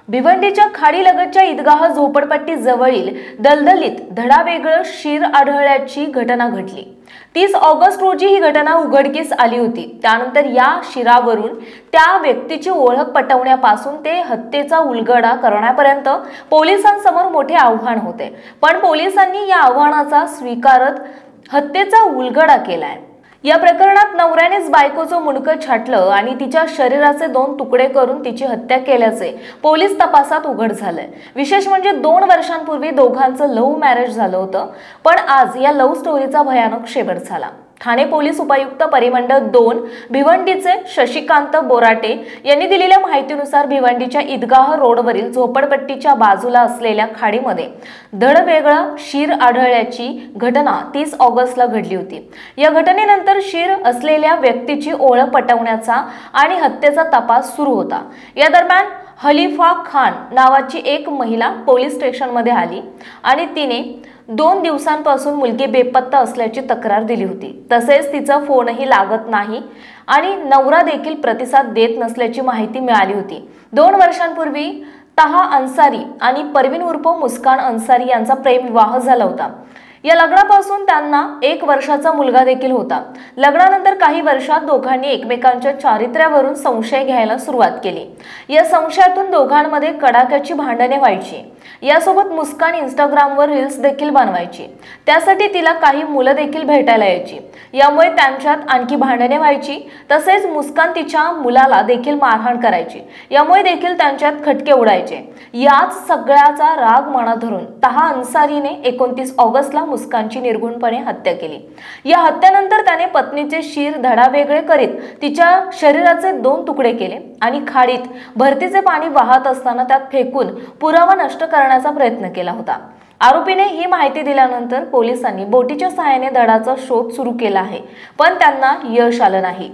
भिवंडीच्या खाडीलगतच्या ईदगाह झोपडपट्टी जवळील दलदलीत धडावेगळं शीर आढळल्याची घटना घडली। 30 ऑगस्ट रोजी ही घटना उघडकीस आली होती। त्यानंतर या शिरावरून त्या व्यक्तीची ओळख पटवण्यापासून ते हत्येचा उलगडा करण्यापर्यंत पोलिसांसमोर मोठे आव्हान होते। पण पोलिसांनी या आव्हानाचा स्वीकारत हत्येचा उलगडा केलाय। या प्रकरणात नवऱ्यानेच बायकोचं मुंडकं छाटलं आणि तिच्या शरीराचे 2 तुकडे करून तिची हत्या केल्याचे पोलीस तपासात उघड झालंय। विशेष म्हणजे 2 वर्षांपूर्वी दोघांचं लव्ह मॅरेज झालं होतं, पण आज या लव्ह स्टोरीचा भयानक शेवट झाला। ठाणे पोलीस उपायुक्त परिमंडळ 2 भिवंडीचे शशिकांत बोराटे यांनी दिलेल्या माहितीनुसार भिवंडीच्या ईदगाह रोडवरील झोपडपट्टीच्या बाजूला असलेल्या खाडीमध्ये धडवेगळं शीर आढळल्याची घटना 30 ऑगस्टला घडली होती। या घटनेनंतर शीर असलेल्या व्यक्तीची ओळख पटवण्याचा आणि हत्येचा तपास सुरू होता। या दरम्यान हलीफा खान नावाची एक महिला पोलीस स्टेशनमध्ये आली आणि तिने 2 दिवसांपासून मुलगी बेपत्ता असल्याची तक्रार दिली होती। तसेच तिचा फोनही लागत नाही आणि नवरा देखील प्रतिसाद देत नसल्याची माहिती मिळाली होती। 2 वर्षांपूर्वी तहा अन्सारी आणि परवीन उर्फ मुस्कान अन्सारी यांचा प्रेमविवाह झाला होता। या लग्नापासून त्यांना 1 वर्षाचा मुलगा देखील होता। लग्नानंतर काही वर्षात दोघांनी एकमेकांच्या चारित्र्यावरून संशय घ्यायला सुरुवात केली। या संशयातून दोघांमध्ये कडाक्याची भांडणे व्हायची। यासोबत मुस्कान इंस्टाग्रामवर रील्स देखील बनवायची। त्यासाठी तिला काही मुलं देखील भेटायला यायची। यामुळे त्यांच्यात आणखी भांडणे व्हायची। तसेच मुस्कान तिच्या मुलाला देखील मारहाण करायची। यामुळे देखील त्यांच्यात खटके उडायचे। याच सगळ्याचा राग मनात धरून तहा अन्सारीने 29 ऑगस्टला मुस्कानची निर्घृणपणे हत्या केली। या हत्येनंतर त्याने पत्नीचे शीर धडावेगळे करीत तिच्या शरीराचे 2 तुकडे केले आणि खाडीत भरतीचे पाणी वाहत असताना त्यात फेकून पुरावा नष्ट करण्याचा प्रयत्न केला होता। आरोपीने ही माहिती दिल्यानंतर पोलिसांनी बोटीच्या सहाय्याने धडाचा शोध सुरू केला आहे, पण त्यांना यश आलं नाही।